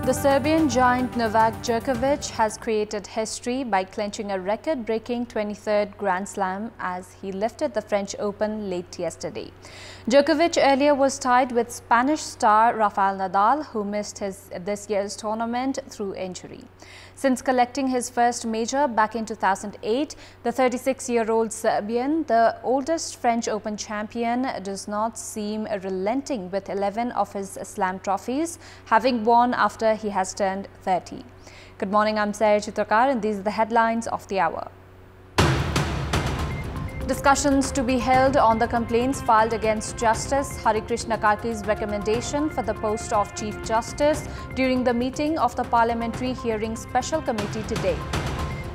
The Serbian giant Novak Djokovic has created history by clinching a record-breaking 23rd Grand Slam as he lifted the French Open late yesterday. Djokovic earlier was tied with Spanish star Rafael Nadal, who missed this year's tournament through injury. Since collecting his first major back in 2008, the 36-year-old Serbian, the oldest French Open champion, does not seem relenting with 11 of his slam trophies, having won after he has turned 30. Good morning, I'm Sarah Chitrakar and these are the headlines of the hour. Discussions to be held on the complaints filed against Justice Harikrishna Karki's recommendation for the post of Chief Justice during the meeting of the Parliamentary Hearing Special Committee today.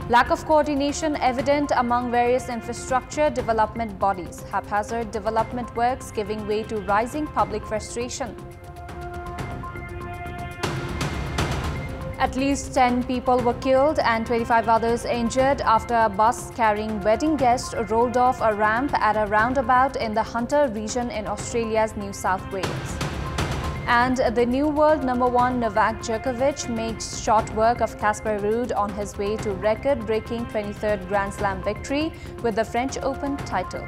Lack of coordination evident among various infrastructure development bodies. Haphazard development works giving way to rising public frustration. At least 10 people were killed and 25 others injured after a bus carrying wedding guests rolled off a ramp at a roundabout in the Hunter region in Australia's New South Wales. And the new world #1 Novak Djokovic makes short work of Casper Ruud on his way to record-breaking 23rd Grand Slam victory with the French Open title.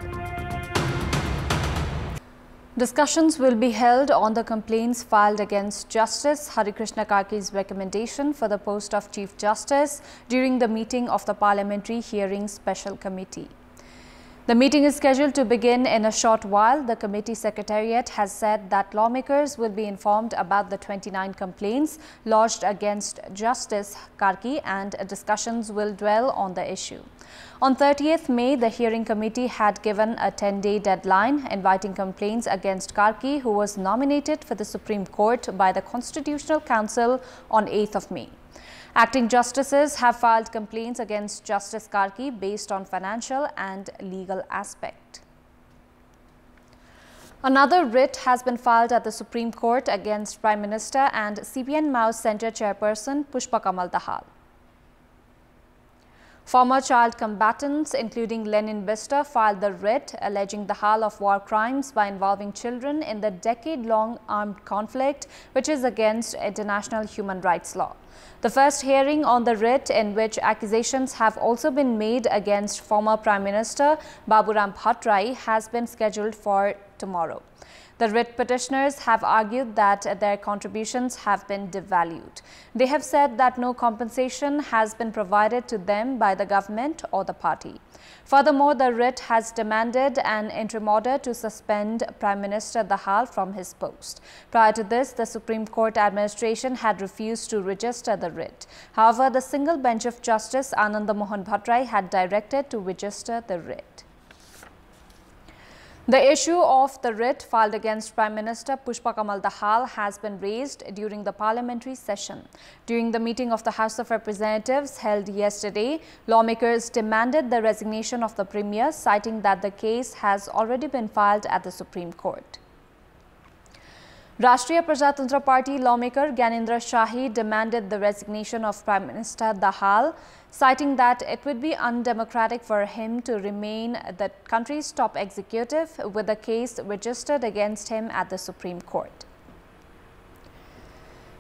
Discussions will be held on the complaints filed against Justice Harikrishna Karki's recommendation for the post of Chief Justice during the meeting of the Parliamentary Hearing Special Committee. The meeting is scheduled to begin in a short while. The committee secretariat has said that lawmakers will be informed about the 29 complaints lodged against Justice Karki and discussions will dwell on the issue. On 30th May, the hearing committee had given a 10-day deadline inviting complaints against Karki, who was nominated for the Supreme Court by the Constitutional Council on 8th of May. Acting justices have filed complaints against Justice Karki based on financial and legal aspect. Another writ has been filed at the Supreme Court against Prime Minister and CPN Mao's Centre Chairperson Pushpa Kamal Dahal. Former child combatants, including Lenin Bister, filed the writ alleging Dahal of war crimes by involving children in the decade-long armed conflict, which is against international human rights law. The first hearing on the writ, in which accusations have also been made against former Prime Minister Baburam Bhattarai, has been scheduled for tomorrow. The writ petitioners have argued that their contributions have been devalued. They have said that no compensation has been provided to them by the government or the party. Furthermore, the writ has demanded an interim order to suspend Prime Minister Dahal from his post. Prior to this, the Supreme Court administration had refused to register the writ. However, the single bench of Justice Ananda Mohan Bhattarai had directed to register the writ. The issue of the writ filed against Prime Minister Pushpa Kamal Dahal has been raised during the parliamentary session. During the meeting of the House of Representatives held yesterday, lawmakers demanded the resignation of the Premier, citing that the case has already been filed at the Supreme Court. Rashtriya Prajatantra Party lawmaker Gyanendra Shahi demanded the resignation of Prime Minister Dahal, citing that it would be undemocratic for him to remain the country's top executive with a case registered against him at the Supreme Court.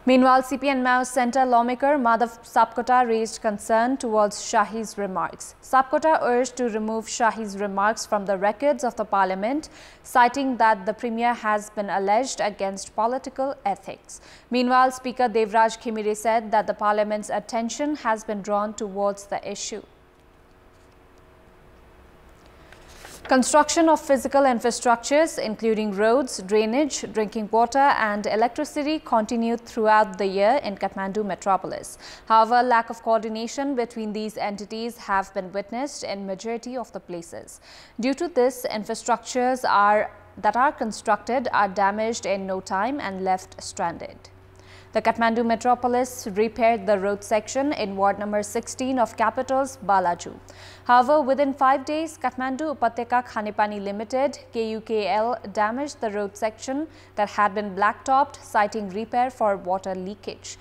Meanwhile, CPN Mao's Centre lawmaker Madhav Sapkota raised concern towards Shahi's remarks. Sapkota urged to remove Shahi's remarks from the records of the Parliament, citing that the Premier has been alleged against political ethics. Meanwhile, Speaker Devraj Khimire said that the Parliament's attention has been drawn towards the issue. Construction of physical infrastructures, including roads, drainage, drinking water and electricity, continued throughout the year in Kathmandu metropolis. However, lack of coordination between these entities have been witnessed in majority of the places. Due to this, infrastructures that are constructed are damaged in no time and left stranded. The Kathmandu metropolis repaired the road section in ward number 16 of capital's Balaju. However, within 5 days, Kathmandu Upatyaka Khanepani Limited (KUKL) damaged the road section that had been blacktopped, citing repair for water leakage.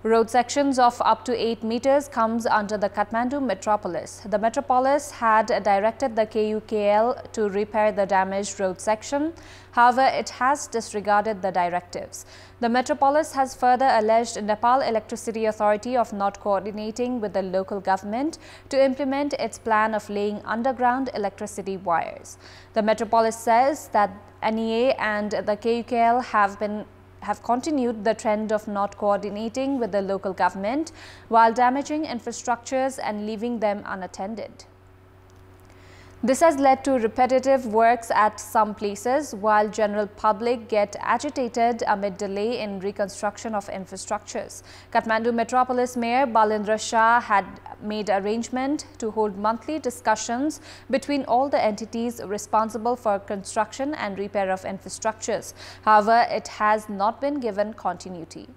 Road sections of up to 8 meters comes under the Kathmandu metropolis. The metropolis had directed the KUKL to repair the damaged road section. However, it has disregarded the directives. The metropolis has further alleged Nepal Electricity Authority of not coordinating with the local government to implement its plan of laying underground electricity wires. The metropolis says that NEA and the KUKL have continued the trend of not coordinating with the local government while damaging infrastructures and leaving them unattended. This has led to repetitive works at some places, while general public get agitated amid delay in reconstruction of infrastructures. Kathmandu Metropolis Mayor Balendra Shah had made arrangement to hold monthly discussions between all the entities responsible for construction and repair of infrastructures. However, it has not been given continuity.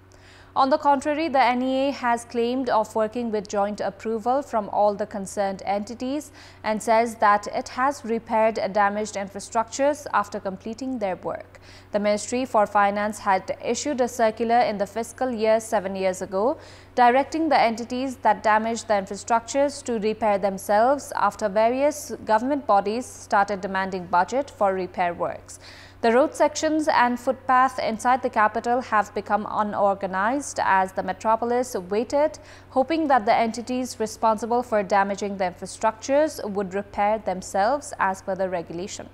On the contrary, the NEA has claimed of working with joint approval from all the concerned entities and says that it has repaired damaged infrastructures after completing their work. The Ministry for Finance had issued a circular in the fiscal year 7 years ago, directing the entities that damaged the infrastructures to repair themselves after various government bodies started demanding budget for repair works. The road sections and footpath inside the capital have become unorganized as the metropolis waited, hoping that the entities responsible for damaging the infrastructures would repair themselves as per the regulation.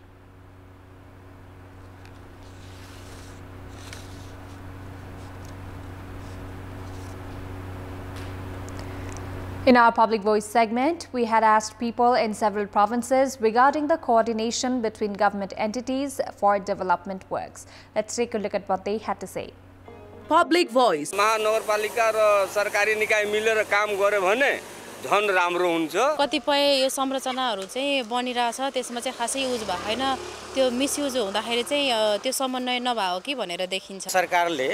In our Public Voice segment, we had asked people in several provinces regarding the coordination between government entities for development works. Let's take a look at what they had to say. Public Voice. महानगरपालिका र सरकारी निकाय मिलेर काम गर्यो भने झन राम्रो हुन्छ. कतिपय यो संरचनाहरू चाहिँ बनिरहेछ, त्यसमा चाहिँ खासै युज भएको छैन. त्यो मिसयुज हुँदाखेरि चाहिँ त्यो समन्वय नभएको कि भनेर देखिन्छ. सरकारले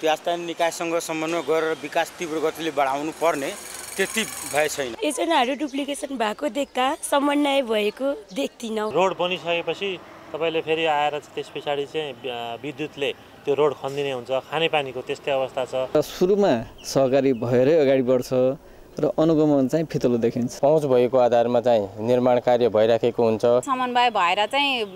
त्यो स्थानीय निकायसँग समन्वय गरेर विकास तीव्र गतिले बढाउनु पर्ने त्यति भए छैन. योजनाहरू डुप्लिकेसन भएको देख्दा समन्वय भएको देख्दिनौ. रोड बनिसकेपछि तपाईले फेरि आएर त्यसपछि चाहिँ विद्युतले त्यो रोड खन्दिने हुन्छ. खानेपानीको त्यस्तै अवस्था छ. सुरुमा सहकारी भएरै अगाडि बढ्छ र अनुगमन चाहिँ फितलो देखिन्छ. पहुँच भएको आधारमा चाहिँ निर्माण कार्य भइराखेको हुन्छ. समन्वय भएर चाहिँ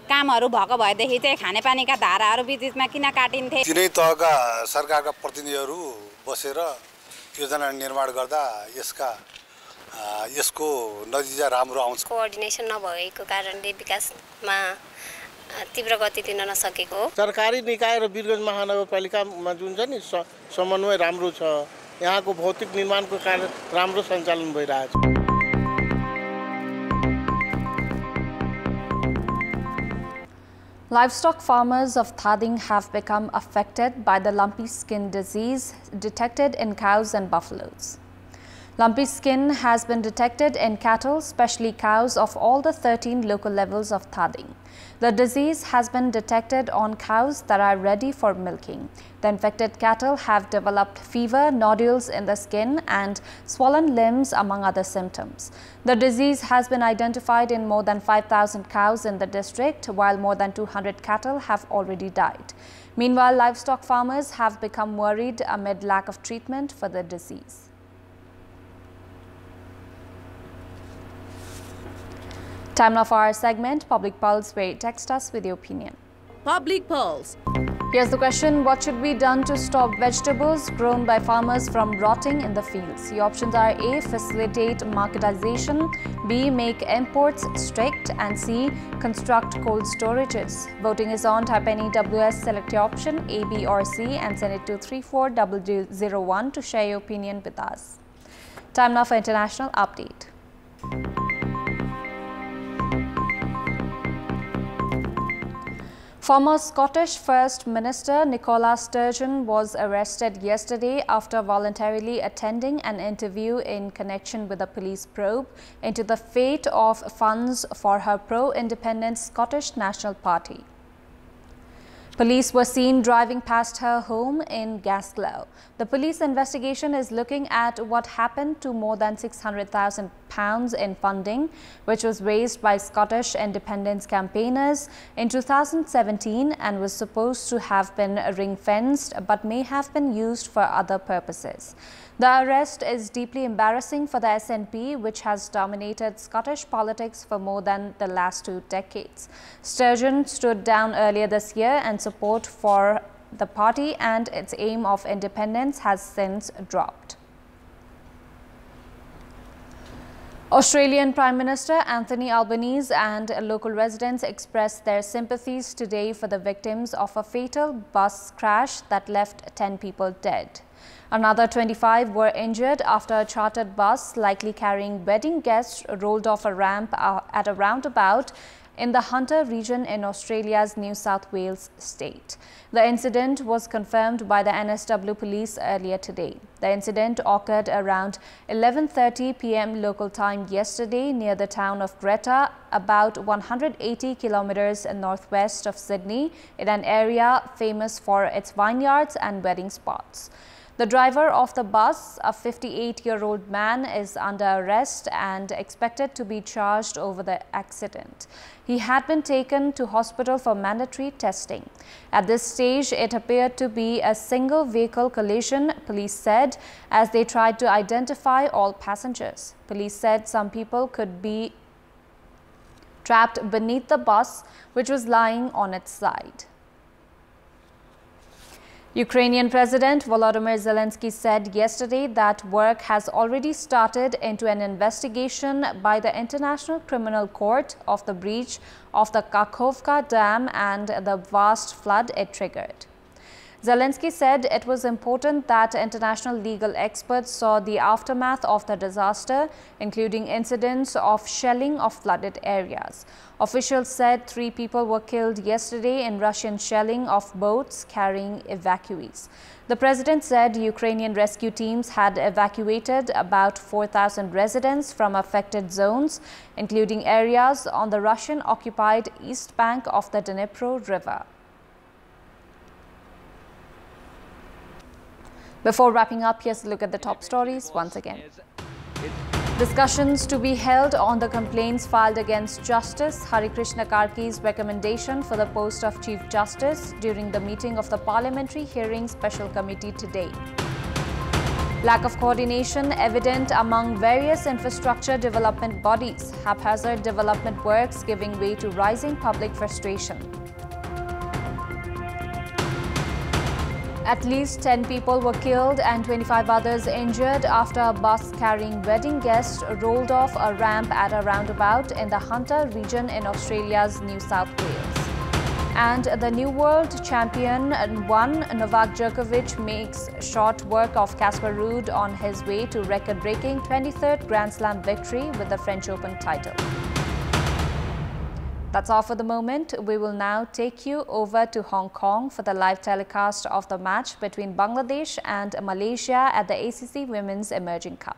कामहरू भएको भएदेखि चाहिँ खानेपानीका धाराहरू विद्युतमा किन काटिन्थे. तिनै तहका सरकारका प्रतिनिधिहरू बसेर योजना निर्माण गर्दा यसको नतिजा राम्रो आउँछ. कोअर्डिनेसन नभएको कारणले विकासमा तीव्र गति दिन नसकेको हो. सरकारी निकाय र वीरगञ्ज महानगरपालिकामा जुन छ नि समन्वय राम्रो छ. यहाँको भौतिक निर्माणको कार्य राम्रो सञ्चालन भइरहेछ. Livestock farmers of Thading have become affected by the lumpy skin disease detected in cows and buffaloes. Lumpy skin has been detected in cattle, especially cows of all the 13 local levels of Thading. The disease has been detected on cows that are ready for milking. The infected cattle have developed fever, nodules in the skin and swollen limbs, among other symptoms. The disease has been identified in more than 5,000 cows in the district, while more than 200 cattle have already died. Meanwhile, livestock farmers have become worried amid lack of treatment for the disease. Time now for our segment, Public Pulse, where you text us with your opinion. Public Pulse. Here's the question: what should be done to stop vegetables grown by farmers from rotting in the fields? The options are A. Facilitate marketization, B. Make imports strict, and C. Construct cold storages. Voting is on. Type any WS, select your option A, B or C and send it to 34001 to share your opinion with us. Time now for international update. Former Scottish First Minister Nicola Sturgeon was arrested yesterday after voluntarily attending an interview in connection with a police probe into the fate of funds for her pro-independence Scottish National Party. Police were seen driving past her home in Glasgow. The police investigation is looking at what happened to more than £600,000 in funding, which was raised by Scottish independence campaigners in 2017 and was supposed to have been ring-fenced but may have been used for other purposes. The arrest is deeply embarrassing for the SNP, which has dominated Scottish politics for more than the last 2 decades. Sturgeon stood down earlier this year, and support for the party and its aim of independence has since dropped. Australian Prime Minister Anthony Albanese and local residents expressed their sympathies today for the victims of a fatal bus crash that left 10 people dead. Another 25 were injured after a chartered bus, likely carrying wedding guests, rolled off a ramp at a roundabout in the Hunter region in Australia's New South Wales state. The incident was confirmed by the NSW police earlier today. The incident occurred around 11:30 p.m. local time yesterday near the town of Greta, about 180 kilometers northwest of Sydney, in an area famous for its vineyards and wedding spots. The driver of the bus, a 58-year-old man, is under arrest and expected to be charged over the accident. He had been taken to hospital for mandatory testing. At this stage, it appeared to be a single vehicle collision, police said, as they tried to identify all passengers. Police said some people could be trapped beneath the bus, which was lying on its side. Ukrainian President Volodymyr Zelensky said yesterday that work has already started into an investigation by the International Criminal Court of the breach of the Kakhovka Dam and the vast flood it triggered. Zelensky said it was important that international legal experts saw the aftermath of the disaster, including incidents of shelling of flooded areas. Officials said 3 people were killed yesterday in Russian shelling of boats carrying evacuees. The president said Ukrainian rescue teams had evacuated about 4,000 residents from affected zones, including areas on the Russian-occupied east bank of the Dnipro River. Before wrapping up, here's a look at the top stories once again. Discussions to be held on the complaints filed against Justice Harikrishna Karki's recommendation for the post of Chief Justice during the meeting of the Parliamentary Hearing Special Committee today. Lack of coordination evident among various infrastructure development bodies. Haphazard development works giving way to rising public frustration. At least 10 people were killed and 25 others injured after a bus carrying wedding guests rolled off a ramp at a roundabout in the Hunter region in Australia's New South Wales. And the new world champion won. Novak Djokovic makes short work of Casper Ruud on his way to record-breaking 23rd Grand Slam victory with the French Open title. That's all for the moment. We will now take you over to Hong Kong for the live telecast of the match between Bangladesh and Malaysia at the ACC Women's Emerging Cup.